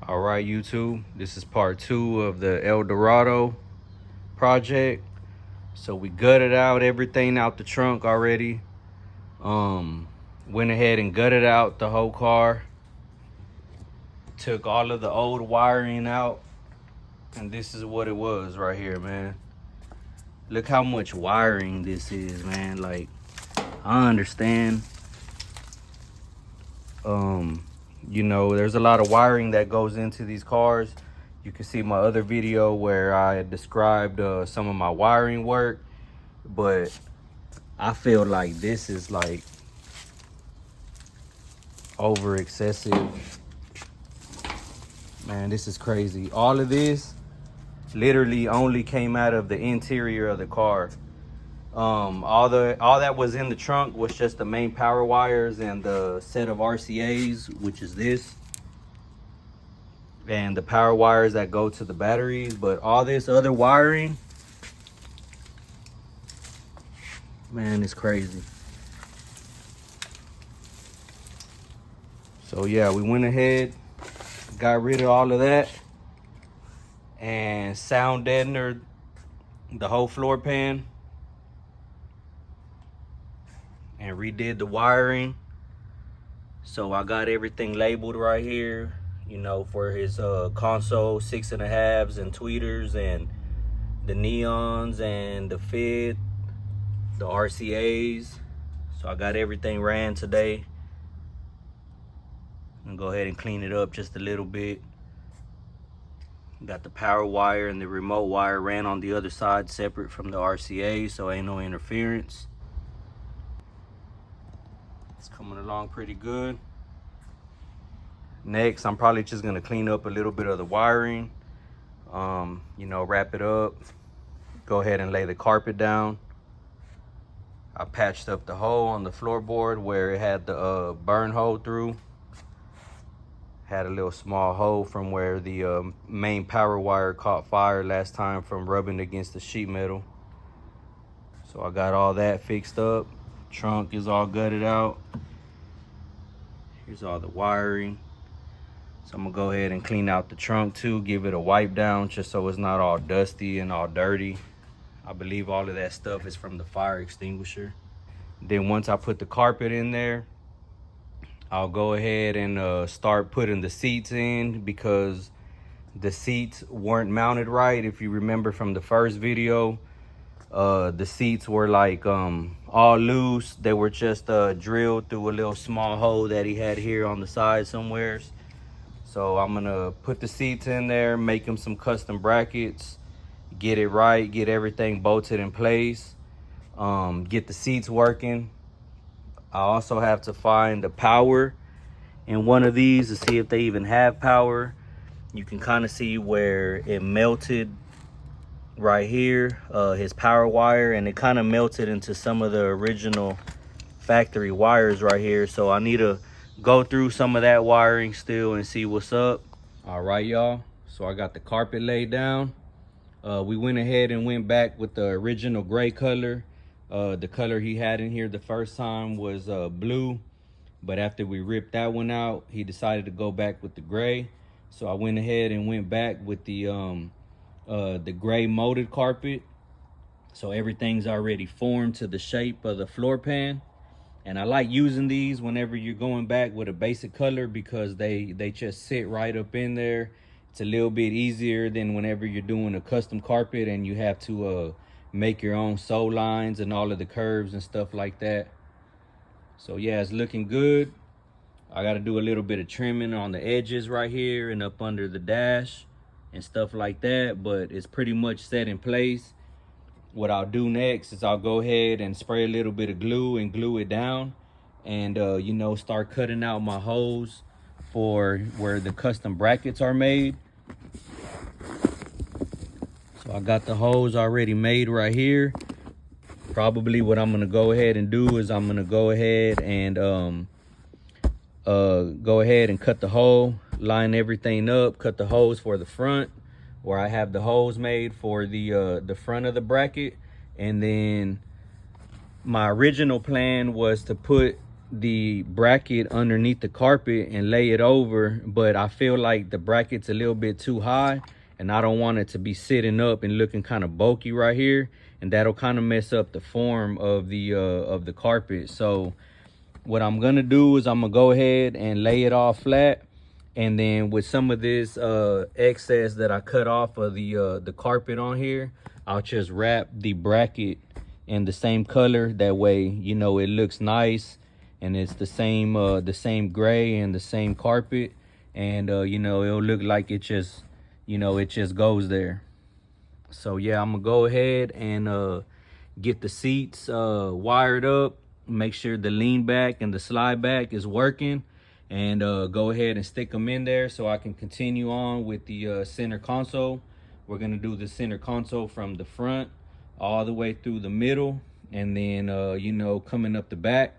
All right, YouTube, this is part 2 of the Eldorado project. So we gutted out everything out the trunk already. Went ahead and gutted out the whole car. Took all of the old wiring out. And this is what it was right here, man. Look how much wiring this is, man. Like, I understand. You know, there's a lot of wiring that goes into these cars. You can see my other video where I described some of my wiring work, but I feel like this is like over excessive. Man, this is crazy. All of this literally only came out of the interior of the car. All that was in the trunk was just the main power wires and the set of RCAs, which is this, and the power wires that go to the batteries. But all this other wiring, man, it's crazy. So yeah, we went ahead, got rid of all of that, and sound deadened the whole floor pan, and redid the wiring. So I got everything labeled right here, you know, for his console 6.5s and tweeters and the neons and the fit, the RCAs. So I got everything ran today. I'm gonna go ahead and clean it up just a little bit. Got the power wire and the remote wire ran on the other side separate from the RCA, so ain't no interference. It's coming along pretty good. Next, I'm probably just gonna clean up a little bit of the wiring, you know, wrap it up, go ahead and lay the carpet down. I patched up the hole on the floorboard where it had the burn hole through. Had a little small hole from where the main power wire caught fire last time from rubbing against the sheet metal. So I got all that fixed up. Trunk is all gutted out. Here's all the wiring. So I'm gonna go ahead and clean out the trunk too, give it a wipe down just so it's not all dusty and all dirty. I believe all of that stuff is from the fire extinguisher. Then once I put the carpet in there, I'll go ahead and start putting the seats in, because the seats weren't mounted right. If you remember from the first video, the seats were like all loose. They were just drilled through a little small hole that he had here on the side somewheres. So I'm gonna put the seats in there, make them some custom brackets, get it right, get everything bolted in place, get the seats working. I also have to find the power in one of these to see if they even have power. You can kind of see where it melted right here, his power wire, and it kind of melted into some of the original factory wires right here. So I need to go through some of that wiring still and see what's up. All right, y'all, so I got the carpet laid down. We went ahead and went back with the original gray color. The color he had in here the first time was blue, but after we ripped that one out, he decided to go back with the gray. So I went ahead and went back with the gray molded carpet. So everything's already formed to the shape of the floor pan. And I like using these whenever you're going back with a basic color, because they just sit right up in there. It's a little bit easier than whenever you're doing a custom carpet and you have to make your own sew lines and all of the curves and stuff like that. So yeah, it's looking good. I got to do a little bit of trimming on the edges right here and up under the dash and stuff like that, but it's pretty much set in place. What I'll do next is I'll go ahead and spray a little bit of glue and glue it down, and you know, start cutting out my holes for where the custom brackets are made. So I got the holes already made right here. Probably what I'm gonna go ahead and do is I'm gonna go ahead and cut the hole, line everything up, cut the holes for the front where I have the holes made for the front of the bracket. And then my original plan was to put the bracket underneath the carpet and lay it over, but I feel like the bracket's a little bit too high and I don't want it to be sitting up and looking kind of bulky right here, and that'll kind of mess up the form of the carpet. So what I'm gonna do is I'm gonna go ahead and lay it all flat, and then with some of this excess that I cut off of the carpet on here, I'll just wrap the bracket in the same color. That way, you know, it looks nice and it's the same gray and the same carpet, and you know, it'll look like it just, you know, it just goes there. So yeah, I'm gonna go ahead and get the seats wired up, make sure the lean back and the slide back is working, and go ahead and stick them in there so I can continue on with the center console. We're gonna do the center console from the front all the way through the middle, and then you know, coming up the back,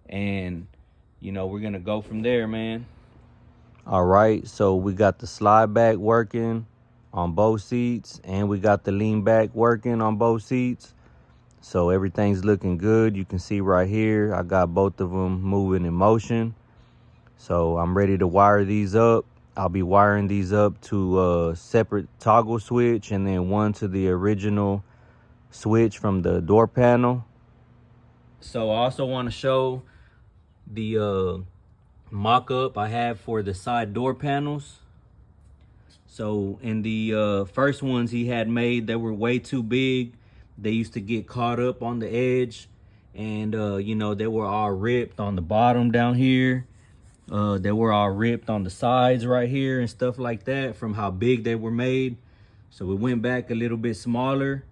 and you know, we're gonna go from there, man. All right, so we got the slide back working on both seats, and we got the lean back working on both seats. So everything's looking good. You can see right here, I got both of them moving in motion. So I'm ready to wire these up. I'll be wiring these up to a separate toggle switch, and then one to the original switch from the door panel. So I also want to show the mock-up I have for the side door panels. So in the first ones he had made, they were way too big. They used to get caught up on the edge, and you know, they were all ripped on the bottom down here. They were all ripped on the sides right here and stuff like that from how big they were made. So we went back a little bit smaller,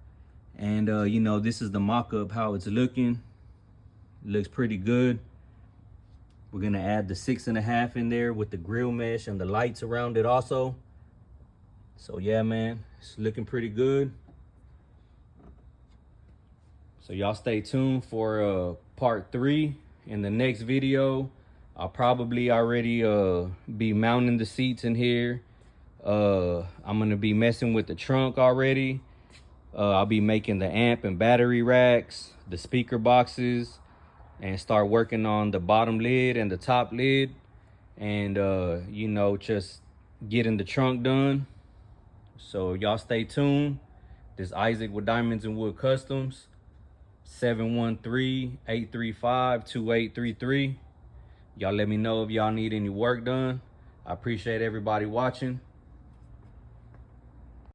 and you know, this is the mock-up how it's looking. It looks pretty good. We're gonna add the 6.5 in there with the grill mesh and the lights around it also. So yeah, man, it's looking pretty good. So y'all stay tuned for part 3. In the next video, I'll probably already be mounting the seats in here. I'm gonna be messing with the trunk already. I'll be making the amp and battery racks, the speaker boxes, and start working on the bottom lid and the top lid, and you know, just getting the trunk done. So y'all stay tuned. This Isaac with Diamonds and Wood Customs, 713-835-2833. Y'all let me know if y'all need any work done. I appreciate everybody watching.